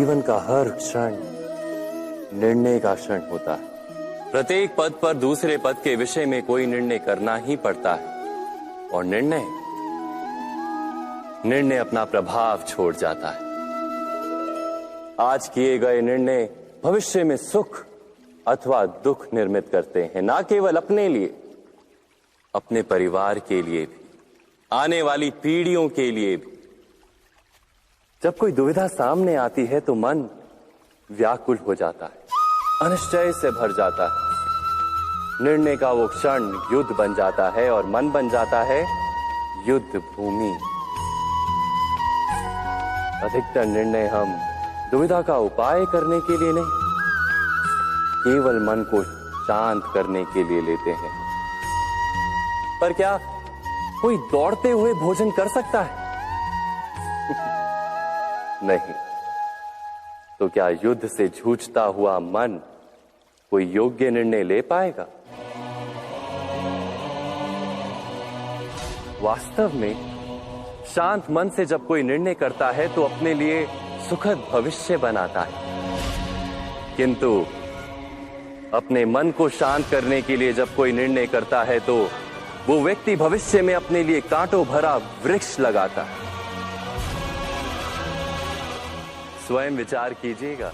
जीवन का हर क्षण निर्णय का क्षण होता है। प्रत्येक पद पर दूसरे पद के विषय में कोई निर्णय करना ही पड़ता है और निर्णय अपना प्रभाव छोड़ जाता है। आज किए गए निर्णय भविष्य में सुख अथवा दुख निर्मित करते हैं, ना केवल अपने लिए, अपने परिवार के लिए भी, आने वाली पीढ़ियों के लिए भी। जब कोई दुविधा सामने आती है तो मन व्याकुल हो जाता है, अनिश्चय से भर जाता है। निर्णय का वो क्षण युद्ध बन जाता है और मन बन जाता है युद्ध भूमि। अधिकतर निर्णय हम दुविधा का उपाय करने के लिए नहीं, केवल मन को शांत करने के लिए लेते हैं। पर क्या कोई दौड़ते हुए भोजन कर सकता है? नहीं। तो क्या युद्ध से जूझता हुआ मन कोई योग्य निर्णय ले पाएगा? वास्तव में शांत मन से जब कोई निर्णय करता है तो अपने लिए सुखद भविष्य बनाता है, किंतु अपने मन को शांत करने के लिए जब कोई निर्णय करता है तो वो व्यक्ति भविष्य में अपने लिए कांटों भरा वृक्ष लगाता है। स्वयं विचार कीजिएगा।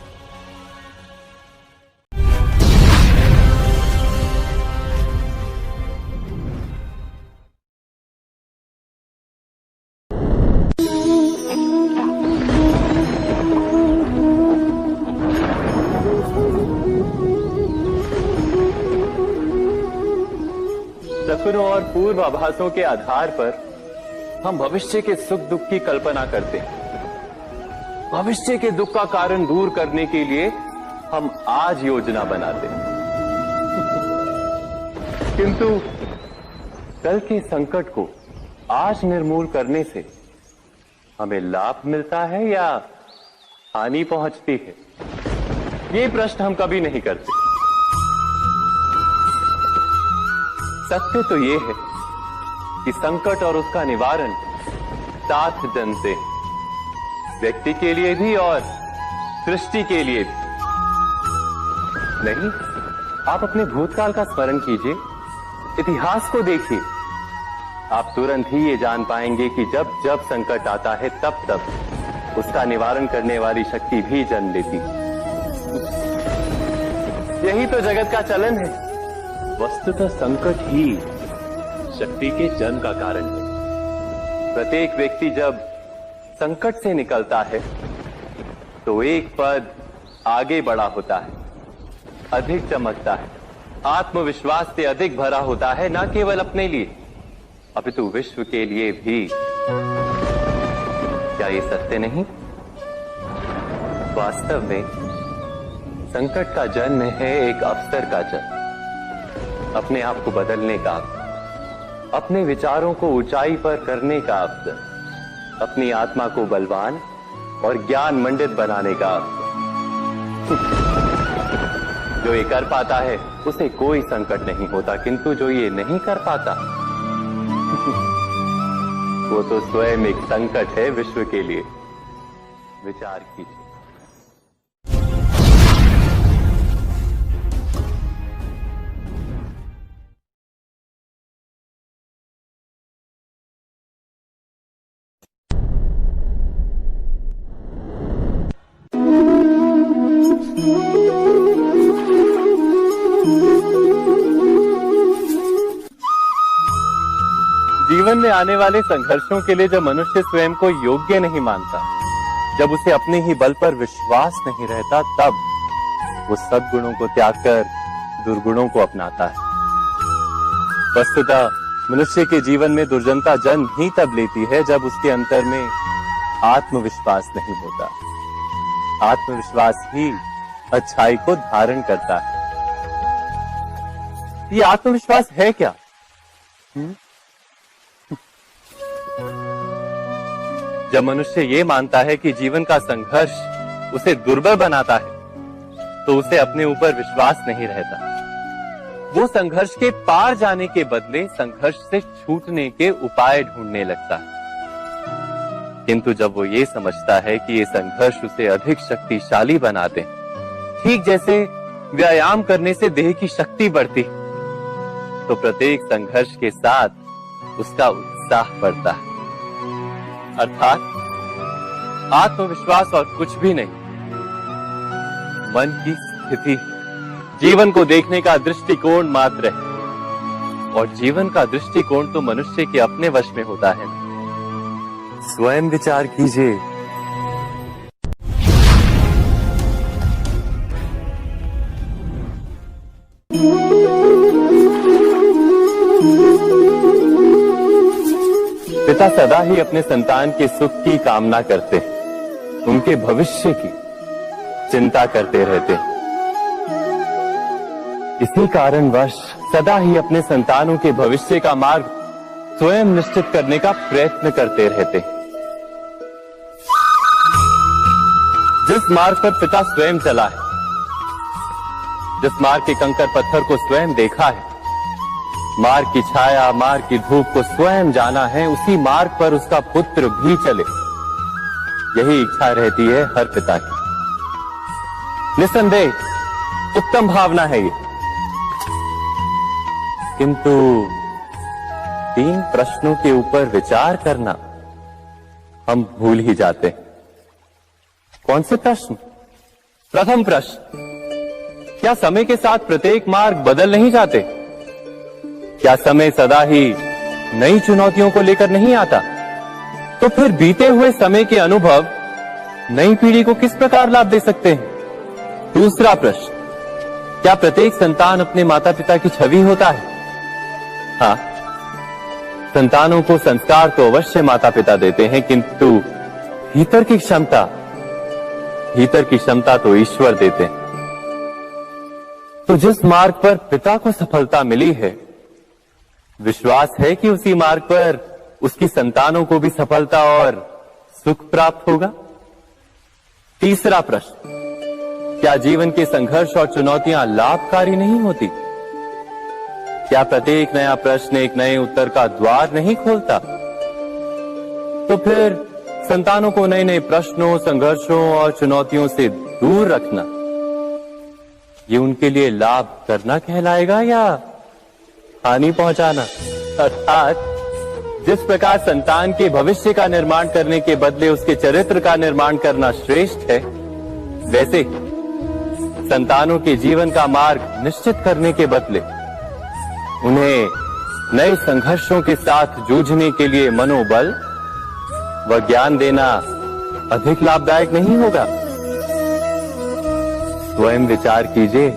सपनों और पूर्वाभासों के आधार पर हम भविष्य के सुख दुख की कल्पना करते हैं। भविष्य के दुख का कारण दूर करने के लिए हम आज योजना बनाते हैं, किंतु कल के संकट को आज निर्मूल करने से हमें लाभ मिलता है या हानि पहुंचती है, ये प्रश्न हम कभी नहीं करते। सत्य तो ये है कि संकट और उसका निवारण साथ जनते हैं, व्यक्ति के लिए भी और सृष्टि के लिए भी। नहीं, आप अपने भूतकाल का स्मरण कीजिए, इतिहास को देखिए। आप तुरंत ही ये जान पाएंगे कि जब जब संकट आता है तब तब उसका निवारण करने वाली शक्ति भी जन्म लेती है। यही तो जगत का चलन है। वस्तुतः संकट ही शक्ति के जन्म का कारण है। प्रत्येक व्यक्ति जब संकट से निकलता है तो एक पद आगे बढ़ा होता है, अधिक चमकता है, आत्मविश्वास से अधिक भरा होता है, न केवल अपने लिए अपितु विश्व के लिए भी। क्या ये सत्य नहीं? वास्तव में संकट का जन्म है एक अवसर का जन्म, अपने आप को बदलने का अवसर, अपने विचारों को ऊंचाई पर करने का अवसर, अपनी आत्मा को बलवान और ज्ञान मंडित बनाने का अवसर। जो ये कर पाता है उसे कोई संकट नहीं होता, किंतु जो ये नहीं कर पाता वो तो स्वयं एक संकट है विश्व के लिए। विचार कीजिए। जीवन में आने वाले संघर्षों के लिए जब मनुष्य स्वयं को योग्य नहीं मानता, जब उसे अपने ही बल पर विश्वास नहीं रहता, तब वो सद्गुणों को त्याग कर दुर्गुणों को अपनाता है। वस्तुतः मनुष्य के जीवन में दुर्जनता जन्म ही तब लेती है जब उसके अंतर में आत्मविश्वास नहीं होता। आत्मविश्वास ही अच्छाई को धारण करता है। ये आत्मविश्वास है क्या? जब मनुष्य ये मानता है कि जीवन का संघर्ष उसे दुर्बल बनाता है, तो उसे अपने ऊपर विश्वास नहीं रहता। वो संघर्ष के पार जाने के बदले संघर्ष से छूटने के उपाय ढूंढने लगता है। किंतु जब वो ये समझता है कि ये संघर्ष उसे अधिक शक्तिशाली बनाते हैं, ठीक जैसे व्यायाम करने से देह की शक्ति बढ़ती, तो प्रत्येक संघर्ष के साथ उसका उत्साह बढ़ता है। अर्थात आत्मविश्वास और कुछ भी नहीं, मन की स्थिति जीवन को देखने का दृष्टिकोण मात्र है, और जीवन का दृष्टिकोण तो मनुष्य के अपने वश में होता है। स्वयं विचार कीजिए। पिता सदा ही अपने संतान के सुख की कामना करते हैं, उनके भविष्य की चिंता करते रहते हैं। इसी कारणवश सदा ही अपने संतानों के भविष्य का मार्ग स्वयं निश्चित करने का प्रयत्न करते रहते हैं। जिस मार्ग पर पिता स्वयं चला है, जिस मार्ग के कंकर पत्थर को स्वयं देखा है, मार्ग की छाया, मार्ग की धूप को स्वयं जाना है, उसी मार्ग पर उसका पुत्र भी चले, यही इच्छा रहती है हर पिता की। निस्संदेह उत्तम भावना है ये, किंतु 3 प्रश्नों के ऊपर विचार करना हम भूल ही जाते हैं। कौन से प्रश्न? प्रथम प्रश्न, क्या समय के साथ प्रत्येक मार्ग बदल नहीं जाते? क्या समय सदा ही नई चुनौतियों को लेकर नहीं आता? तो फिर बीते हुए समय के अनुभव नई पीढ़ी को किस प्रकार लाभ दे सकते हैं? दूसरा प्रश्न, क्या प्रत्येक संतान अपने माता पिता की छवि होता है? हाँ, संतानों को संस्कार तो अवश्य माता पिता देते हैं, किंतु भीतर की क्षमता तो ईश्वर देते हैं। तो जिस मार्ग पर पिता को सफलता मिली है, विश्वास है कि उसी मार्ग पर उसकी संतानों को भी सफलता और सुख प्राप्त होगा। तीसरा प्रश्न, क्या जीवन के संघर्ष और चुनौतियां लाभकारी नहीं होती? क्या प्रत्येक नया प्रश्न एक नए उत्तर का द्वार नहीं खोलता? तो फिर संतानों को नए नए प्रश्नों, संघर्षों और चुनौतियों से दूर रखना, ये उनके लिए लाभ करना कहलाएगा या हानि पहुंचाना? अर्थात जिस प्रकार संतान के भविष्य का निर्माण करने के बदले उसके चरित्र का निर्माण करना श्रेष्ठ है, वैसे संतानों के जीवन का मार्ग निश्चित करने के बदले उन्हें नए संघर्षों के साथ जूझने के लिए मनोबल व ज्ञान देना अधिक लाभदायक नहीं होगा? स्वयं विचार कीजिए।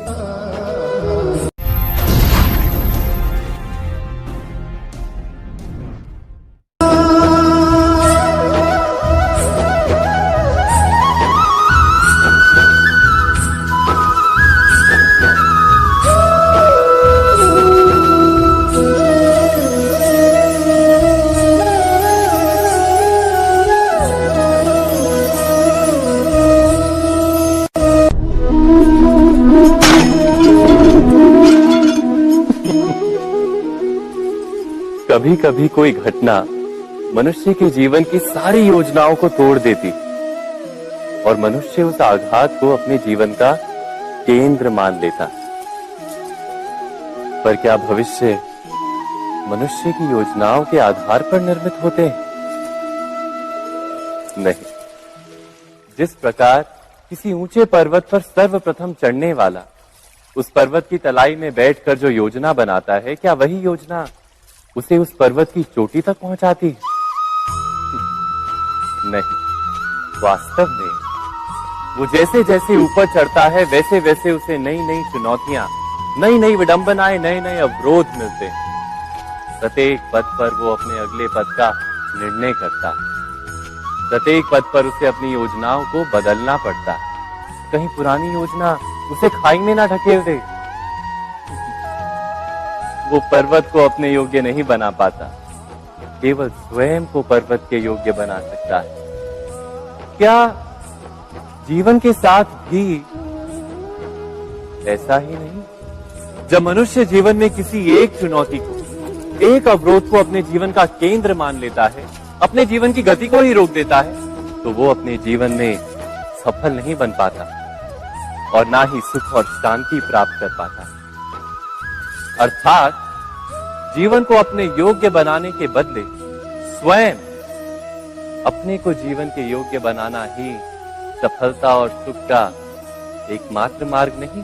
कभी कभी कोई घटना मनुष्य के जीवन की सारी योजनाओं को तोड़ देती और मनुष्य उस आघात को अपने जीवन का केंद्र मान लेता। पर क्या भविष्य मनुष्य की योजनाओं के आधार पर निर्मित होते हैं? नहीं। जिस प्रकार किसी ऊंचे पर्वत पर सर्वप्रथम चढ़ने वाला उस पर्वत की तलाई में बैठकर जो योजना बनाता है, क्या वही योजना उसे उस पर्वत की चोटी तक पहुंचाती है? नहीं। वास्तव में वो जैसे जैसे ऊपर चढ़ता है, वैसे वैसे उसे नई नई चुनौतियां, नई नई विडंबनाएं, नए नए अवरोध मिलते हैं। प्रत्येक पद पर वो अपने अगले पद का निर्णय करता है। प्रत्येक पद पर उसे अपनी योजनाओं को बदलना पड़ता है। कहीं पुरानी योजना उसे खाई में ना ढकेल दे। वो पर्वत को अपने योग्य नहीं बना पाता, केवल स्वयं को पर्वत के योग्य बना सकता है। क्या जीवन के साथ भी ऐसा ही नहीं? जब मनुष्य जीवन में किसी एक चुनौती को, एक अवरोध को अपने जीवन का केंद्र मान लेता है, अपने जीवन की गति को ही रोक देता है, तो वो अपने जीवन में सफल नहीं बन पाता और ना ही सुख और शांति प्राप्त कर पाता। अर्थात जीवन को अपने योग्य बनाने के बदले स्वयं अपने को जीवन के योग्य बनाना ही सफलता और सुख का एकमात्र मार्ग नहीं।